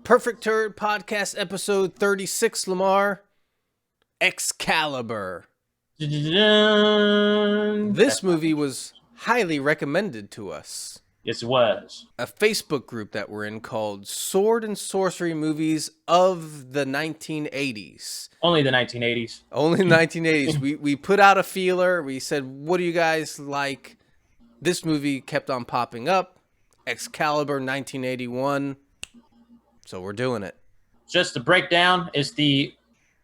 Perfect Turd Podcast, episode 36, Lamar. Excalibur. This movie was highly recommended to us. Yes, it was. A Facebook group that we're in called Sword and Sorcery Movies of the 1980s. Only the 1980s. Only the 1980s. We put out a feeler. We said, what do you guys like? This movie kept on popping up. Excalibur 1981. So we're doing it. Just to break down, it's the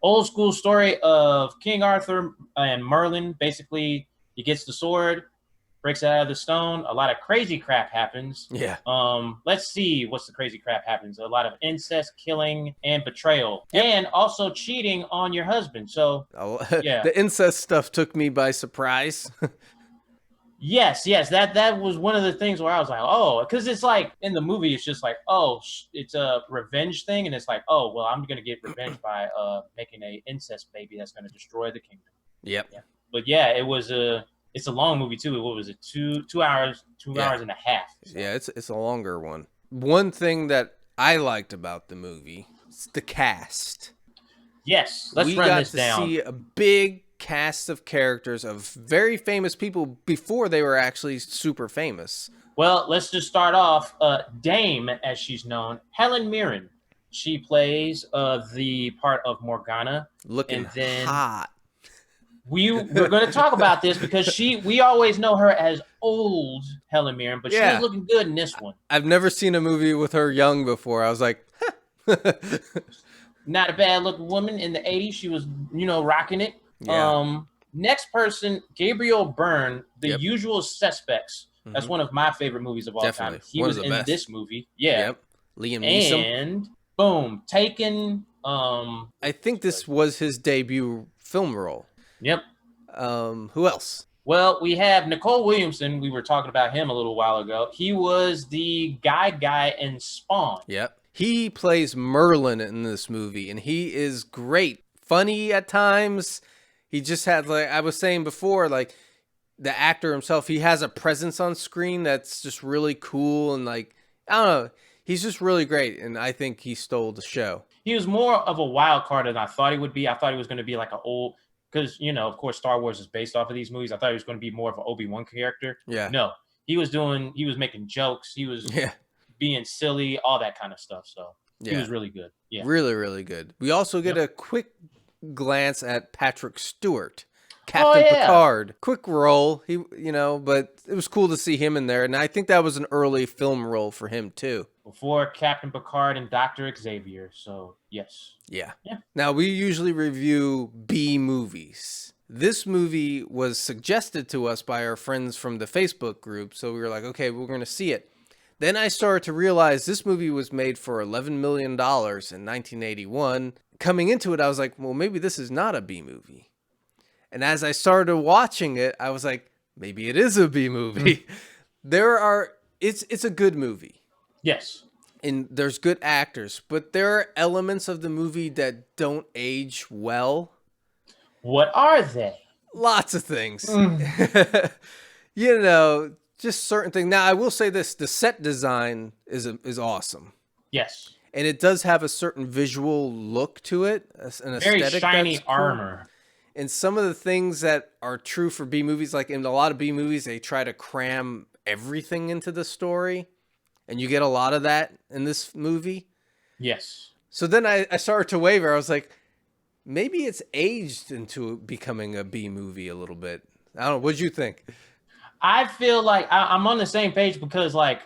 old school story of King Arthur and Merlin. Basically, he gets the sword, breaks it out of the stone. A lot of crazy crap happens. Yeah. Let's see what's the crazy crap happens. A lot of incest, killing, and betrayal. Yep. And also cheating on your husband. So, yeah. The incest stuff took me by surprise. Yes, that was one of the things where I was like, oh, because it's like in the movie, it's just like, oh, it's a revenge thing, and it's like, oh, well, I'm gonna get revenge by making a incest baby that's gonna destroy the kingdom. Yep. Yeah. But yeah, it's a long movie too. What was it? Two hours and a half. So. Yeah, it's a longer one. One thing that I liked about the movie is the cast. Yes, let's run this down. We got to see a big cast of characters of very famous people before they were actually super famous. Well, let's just start off. Dame, as she's known, Helen Mirren. She plays the part of Morgana. Looking hot. We're going to talk about this because we always know her as old Helen Mirren, but she's looking good in this one. I've never seen a movie with her young before. I was like, not a bad looking woman in the 80s. She was, rocking it. Yeah. Next person, Gabriel Byrne, The Usual Suspects. Mm-hmm. That's one of my favorite movies of all time. He was in this movie. Yeah. Yep. Liam Neeson. And boom, Taken. I think this was his debut film role. Yep. Who else? Well, we have Nicole Williamson. We were talking about him a little while ago. He was the guy in Spawn. Yep. He plays Merlin in this movie, and he is great. Funny at times. He just had, like I was saying before, like the actor himself, he has a presence on screen that's just really cool. And like, I don't know, he's just really great. And I think he stole the show. He was more of a wild card than I thought he would be. I thought he was going to be like an old, because, of course, Star Wars is based off of these movies. I thought he was going to be more of an Obi-Wan character. Yeah. No, he was making jokes. He was being silly, all that kind of stuff. So he was really good. Yeah. Really, really good. We also get a quick glance at Patrick Stewart, Captain Picard. Quick role, but it was cool to see him in there, and I think that was an early film role for him too. Before Captain Picard and Dr. Xavier, so yes. Yeah. Now we usually review B movies. This movie was suggested to us by our friends from the Facebook group, so we were like, okay, we're going to see it. Then I started to realize this movie was made for $11 million in 1981. Coming into it, I was like, well, maybe this is not a B movie. And as I started watching it, I was like, maybe it is a B movie. It's a good movie. Yes. And there's good actors, but there are elements of the movie that don't age well. What are they? Lots of things. Just certain things. Now, I will say this, the set design is awesome. Yes. And it does have a certain visual look to it, an aesthetic. Very shiny armor. And some of the things that are true for B movies, like in a lot of B movies, they try to cram everything into the story. And you get a lot of that in this movie. Yes. So then I started to waver. I was like, maybe it's aged into becoming a B movie a little bit. I don't know. What'd you think? I feel like I'm on the same page because, like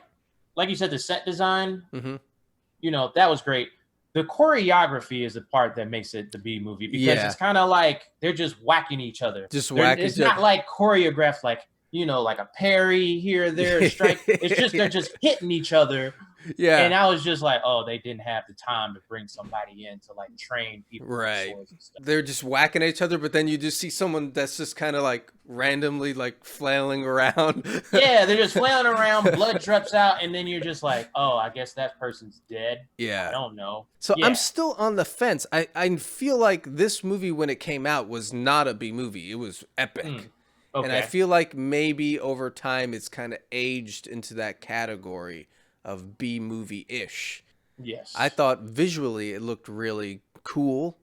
you said, the set design, that was great. The choreography is the part that makes it the B movie because it's kind of like they're just whacking each other. It's not like choreographed, like a parry here, there, strike. It's just they're just hitting each other. Yeah. And I was just like, oh, they didn't have the time to bring somebody in to like train people. Right. And stuff. They're just whacking at each other, but then you just see someone that's just kind of like randomly like flailing around. Yeah, they're just flailing around, blood drips out, and then you're just like, oh, I guess that person's dead. Yeah. I don't know. So I'm still on the fence. I feel like this movie, when it came out, was not a B movie. It was epic. Okay. And I feel like maybe over time it's kind of aged into that category of B movie-ish. I Yes. thought visually it looked really cool.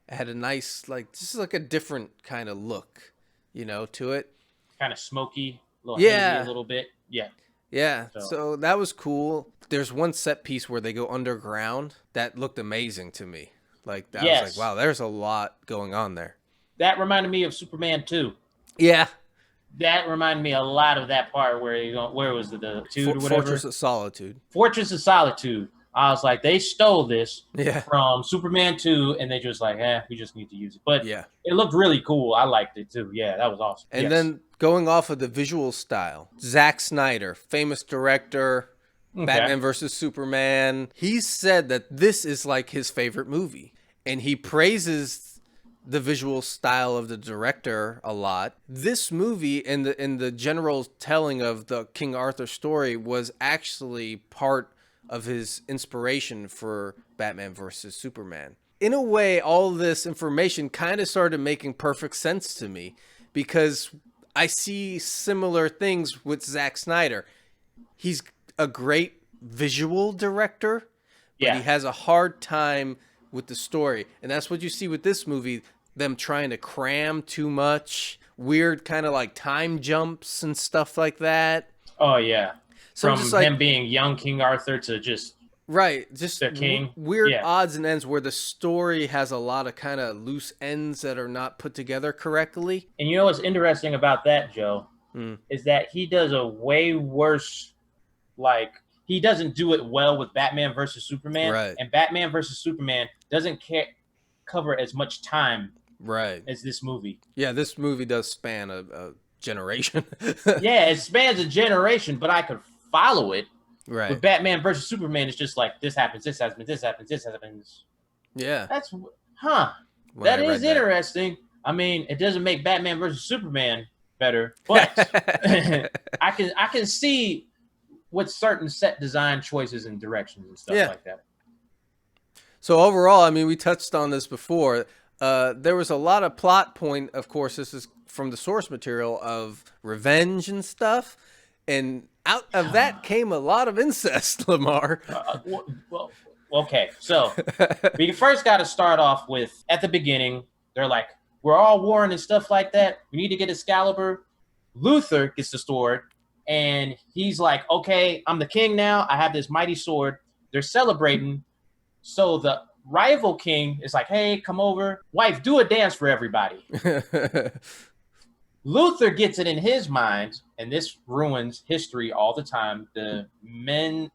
It had a nice, like, just like a different kind of look, to it. Kind of smoky, a little hazy, a Yeah. little bit. Yeah. Yeah. So So that was cool. There's one set piece where they go underground that looked amazing to me. Like, I was like, yes, wow, there's a lot going on there. that reminded me of Superman 2. Yeah. That reminded me a lot of that part where where was the Tude or Fortress whatever? of Solitude. Fortress of Solitude. I was like, they stole this Yeah. from Superman 2, and they just like, we just need to use it. But Yeah. it looked really cool. I liked it too. Yeah, that was awesome. And Yes. then going off of the visual style, Zack Snyder, famous director, Okay. Batman versus Superman. He said that this is like his favorite movie, and he praises the visual style of the director a lot. This movie and the general telling of the King Arthur story was actually part of his inspiration for Batman versus Superman. In a way, all this information kind of started making perfect sense to me because I see similar things with Zack Snyder. He's a great visual director, but he has a hard time with the story. And that's what you see with this movie, them trying to cram too much, weird kind of like time jumps and stuff like that. Oh yeah. So From just like him being young King Arthur to just just the king. weird Yeah. odds and ends where the story has a lot of kind of loose ends that are not put together correctly. And you know what's interesting about that, Joe, is that he does a way worse, like, he doesn't do it well with Batman versus Superman. Right. And Batman versus Superman doesn't cover as much time as this movie. Yeah, this movie does span a generation. Yeah, it spans a generation, but I could follow it. Right. With Batman versus Superman, it's just like, this happens, this happens, this happens, this happens. Yeah. That's, that is interesting. I mean, it doesn't make Batman versus Superman better, but I can see with certain set design choices and directions and stuff like that. So overall, I mean, we touched on this before. There was a lot of plot point. Of course, this is from the source material of revenge and stuff. And out of that came a lot of incest, Lamar. Well, okay. So we first got to start off with, at the beginning, they're like, we're all warring and stuff like that. We need to get Excalibur. Luther gets the sword. And he's like, okay, I'm the king now. I have this mighty sword. They're celebrating. So the rival king is like, hey, come over. Wife, do a dance for everybody. Luther gets it in his mind, and this ruins history all the time. The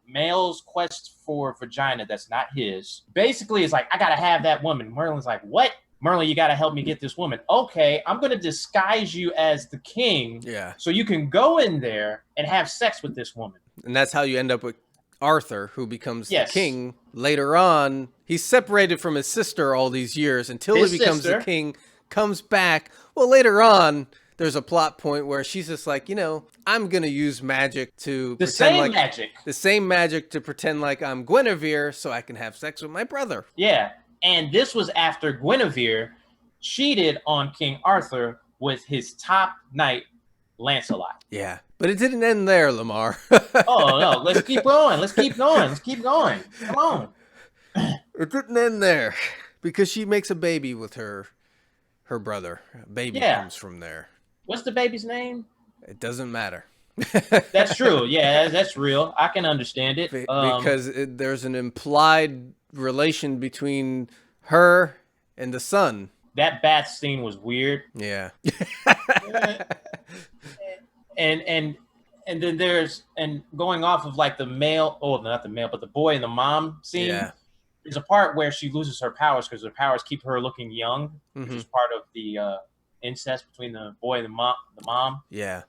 male's quest for vagina that's not his. Basically, it's like, I got to have that woman. Merlin's like, what? Merlin, you got to help me get this woman. Okay, I'm going to disguise you as the king so you can go in there and have sex with this woman. And that's how you end up with Arthur, who becomes the king. Later on, he's separated from his sister all these years until he becomes the king, comes back. Well, later on, there's a plot point where she's just like, I'm going to use magic to the same magic to pretend like I'm Guinevere so I can have sex with my brother. Yeah. And this was after Guinevere cheated on King Arthur with his top knight, Lancelot. Yeah. But it didn't end there, Lamar. Oh, no. Let's keep going. Let's keep going. Let's keep going. Come on. It didn't end there because she makes a baby with her brother. A baby comes from there. What's the baby's name? It doesn't matter. That's true. Yeah, that's real. I can understand it. Because there's an implied relation between her and the son. That bath scene was weird. Yeah. and then and going off of like the male, not the male, but the boy and the mom scene. Yeah. There's a part where she loses her powers because her powers keep her looking young, which is part of the incest between the boy and the mom. Yeah.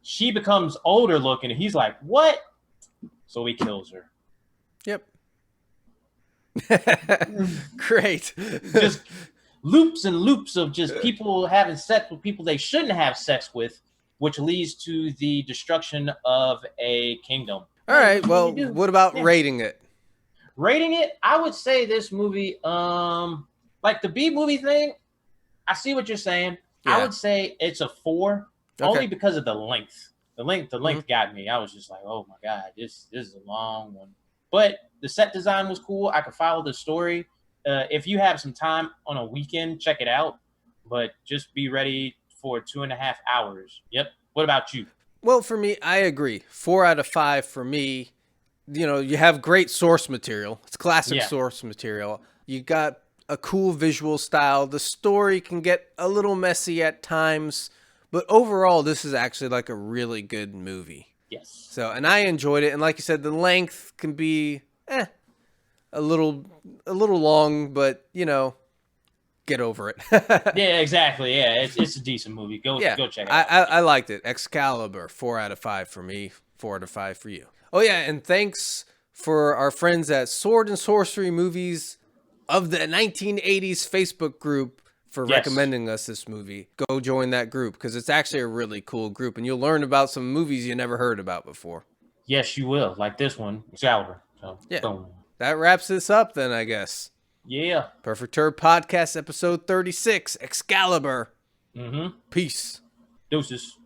She becomes older looking, and he's like, "What?" So he kills her. Yep. Great. Just loops and loops of just people having sex with people they shouldn't have sex with, which leads to the destruction of a kingdom. All right. Well, what about rating it? Rating it, I would say this movie, like the B movie thing, I see what you're saying. Yeah. I would say it's a 4, only because of the length. The length got me. I was just like, oh my God, this is a long one. But the set design was cool. I could follow the story. If you have some time on a weekend, check it out. But just be ready for 2.5 hours. Yep. What about you? Well, for me, I agree. 4 out of 5 for me. You know, you have great source material. It's classic source material. You got a cool visual style. The story can get a little messy at times, but overall, this is actually like a really good movie. Yes. So, and I enjoyed it. And like you said, the length can be a little long, but you know, get over it. Yeah, exactly. Yeah, it's a decent movie. Go check it out. I liked it. Excalibur, 4 out of 5 for me, 4 out of 5 for you. Oh yeah, and thanks for our friends at Sword and Sorcery Movies of the 1980s Facebook group for recommending us this movie. Go join that group because it's actually a really cool group and you'll learn about some movies you never heard about before. Yes, you will. Like this one, Excalibur. So, boom. That wraps this up then, I guess. Yeah. Perfect Turd Podcast, episode 36, Excalibur. Mm-hmm. Peace. Deuces.